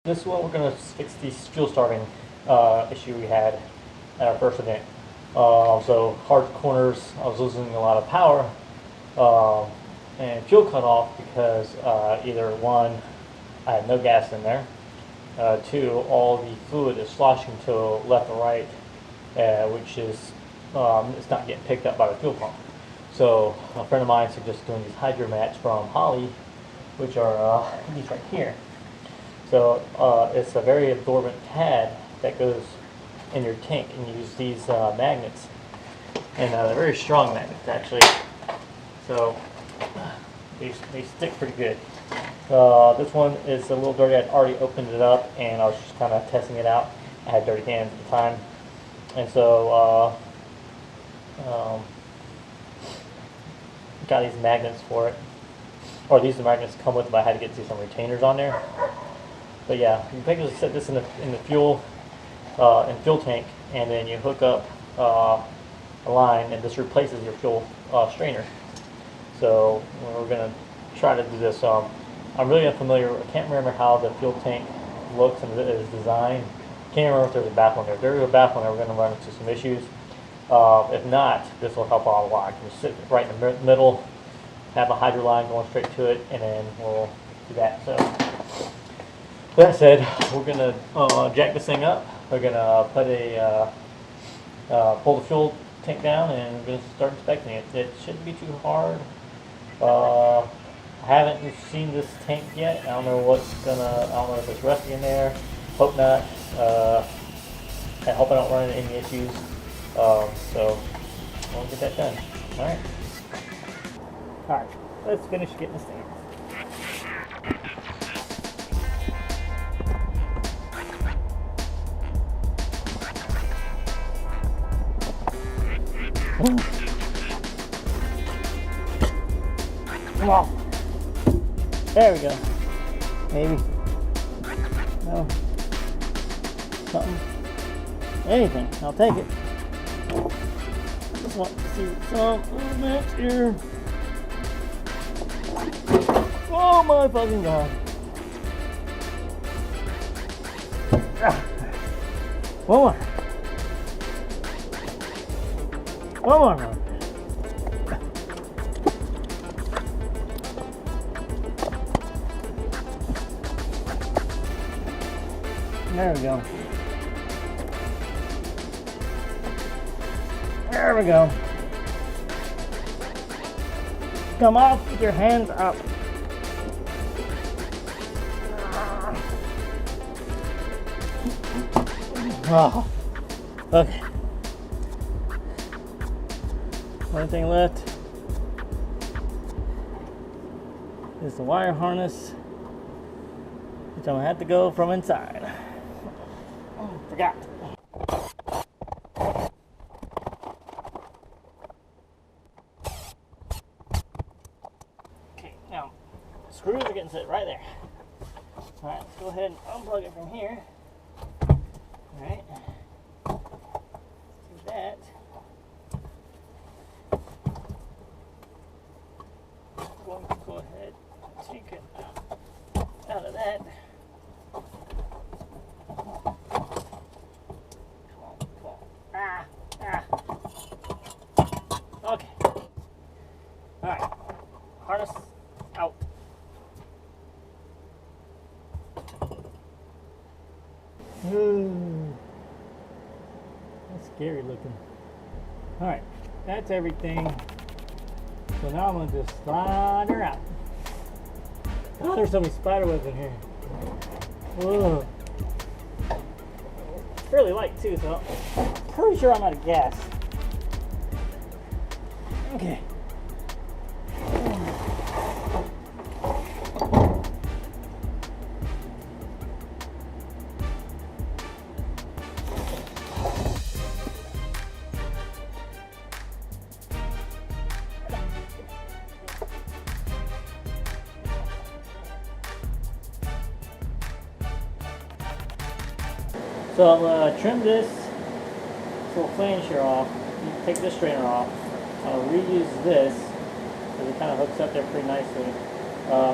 This one we're going to fix the fuel starving issue we had at our first event. So hard corners, I was losing a lot of power and fuel cut off because either one, I had no gas in there. Two, all the fluid is sloshing to left and right, which is it's not getting picked up by the fuel pump. So a friend of mine suggested doing these hydro mats from Holly, which are these right here. So it's a very absorbent pad that goes in your tank, and you use these magnets, and they're very strong magnets actually. So they stick pretty good. This one is a little dirty. I'd already opened it up, and I was just kind of testing it out. I had dirty hands at the time, and so got these magnets for it. Or these magnets come with it, but I had to get some retainers on there. But yeah, you basically set this in the fuel tank, and then you hook up a line, and this replaces your fuel strainer. So we're gonna try to do this. I'm really unfamiliar. I can't remember how the fuel tank looks and is designed. Can't remember if there's a baffle in there. If there is a baffle in there, we're gonna run into some issues. If not, this will help out a lot. You sit right in the middle, have a hydro line going straight to it, and then we'll do that. So that said, we're gonna jack this thing up. We're gonna put pull the fuel tank down, and we're gonna start inspecting it. It shouldn't be too hard. I haven't seen this tank yet. I don't know I don't know if it's rusty in there. Hope not. I hope I don't run into any issues. So we'll get that done. Alright. Alright, let's finish getting this thing. Come on. There we go. Maybe. No. Something. Anything. I'll take it. I just want to see some movement here. Oh my fucking god. One more. One more. There we go. There we go. Come off with your hands up. Oh, okay. Only thing left is the wire harness, which I'm gonna have to go from inside. Oh, forgot. Okay, now screws are getting set right there. All right, let's go ahead and unplug it from here. All right, do that. I'm going to go ahead and take it out of that. Okay. Alright. Harness out. Ooh. That's scary looking. Alright. That's everything. So now I'm going to just slide her out. Oh, there's so many spider webs in here. Whoa. It's fairly light too, so I'm pretty sure I'm out of gas. Okay. So I'm going to trim this little flange here off, take this strainer off. I'll reuse this because it kind of hooks up there pretty nicely.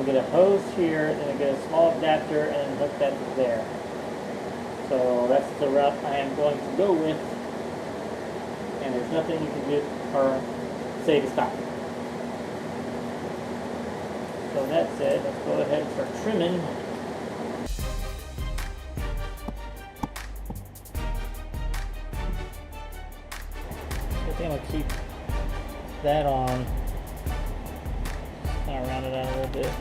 Get a hose here, then I get a small adapter and hook that to there. So that's the route I am going to go with, and there's nothing you can do or say to stop it. So that said, let's go ahead and start trimming. I think I'm going to keep that on. Just kind of round it out a little bit.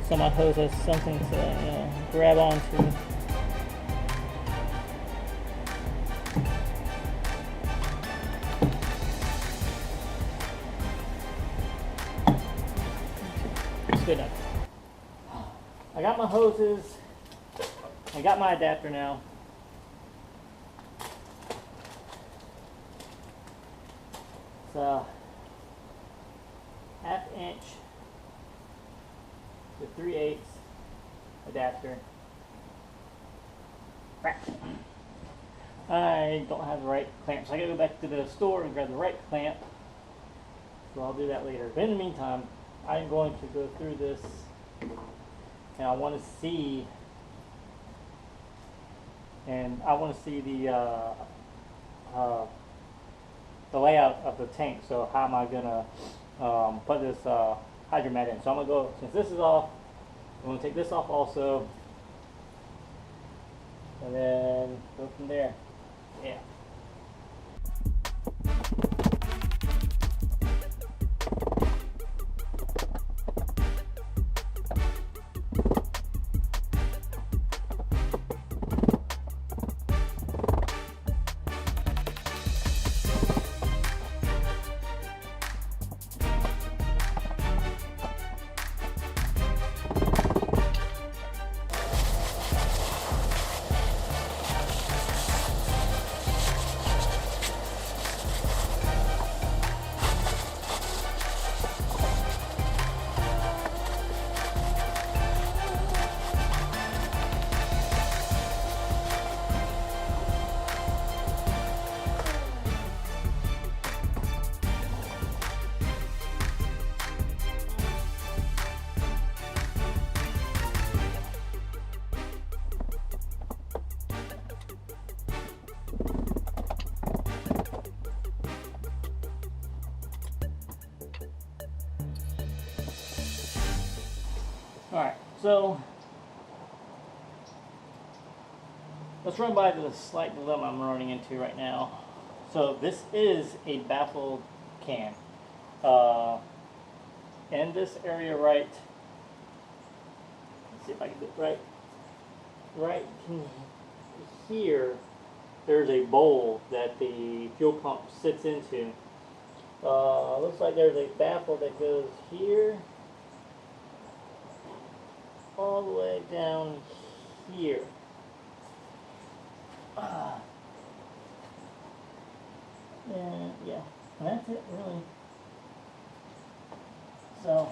So my hose has something to grab onto. It's good enough. I got my hoses. I got my adapter now. It's a 1/2 inch to 3/8 adapter. Crap. I don't have the right clamp, so I gotta go back to the store and grab the right clamp. So I'll do that later. But in the meantime, I'm going to go through this, and I want to see, the layout of the tank. So how am I gonna put this hydromat in? So I'm gonna go, since this is off, I'm gonna take this off also, and then go from there. Yeah. Alright, so let's run by the slight dilemma I'm running into right now. So this is a baffled can. In this area let's see if I can do it right here, there's a bowl that the fuel pump sits into. Looks like there's a baffle that goes here all the way down here. And yeah, and that's it really. So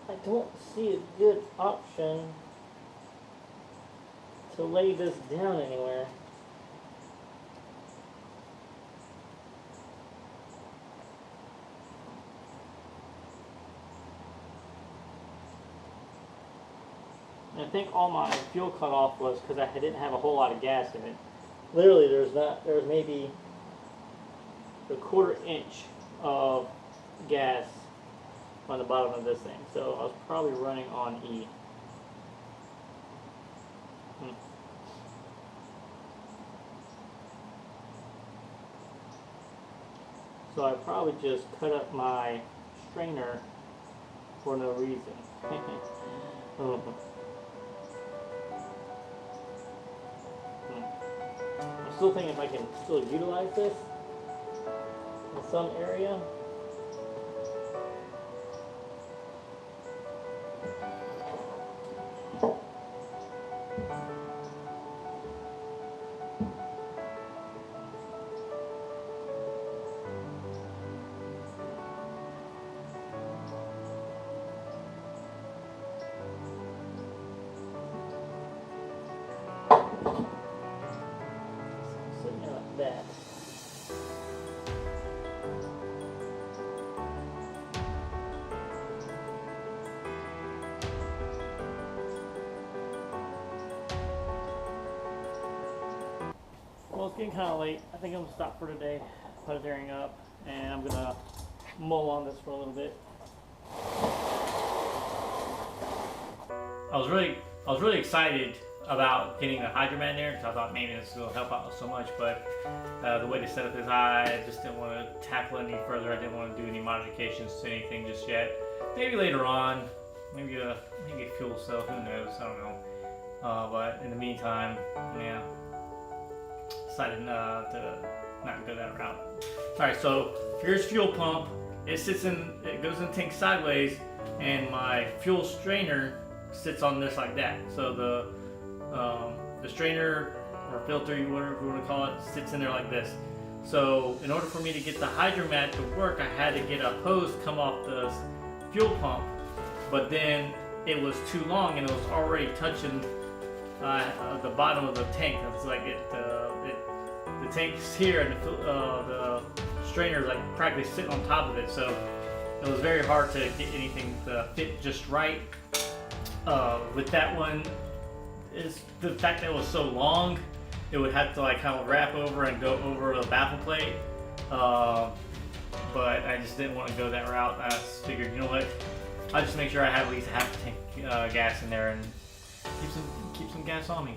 I don't see a good option to lay this down anywhere. And I think all my fuel cut off was because I didn't have a whole lot of gas in it. Literally, there's maybe a 1/4 inch of gas on the bottom of this thing. So I was probably running on E. So I probably just cut up my strainer for no reason. I'm still thinking if I can still utilize this in some area. getting kind of late. I think I'm gonna stop for today, put it airing up, and I'm gonna mull on this for a little bit. I was really excited about getting the hydromat in there because I thought maybe this will help out so much, but the way to set up his eye, I just didn't want to tackle any further. I didn't want to do any modifications to anything just yet. Maybe later on, maybe a fuel cell, who knows, I don't know. But in the meantime, yeah, decided to not go that route. Alright, so here's fuel pump. It goes in the tank sideways, and my fuel strainer sits on this like that. So the strainer or filter, whatever you want to call it, sits in there like this. So in order for me to get the hydromat to work, I had to get a hose come off the fuel pump, but then it was too long and it was already touching the bottom of the tank. It's like the tank's here and the strainer is like practically sitting on top of it. So it was very hard to get anything to fit just right. With that one, is the fact that it was so long, it would have to like kind of wrap over and go over the baffle plate. But I just didn't want to go that route. I just figured, you know what, I'll just make sure I have at least half a tank gas in there and keep some gas on me.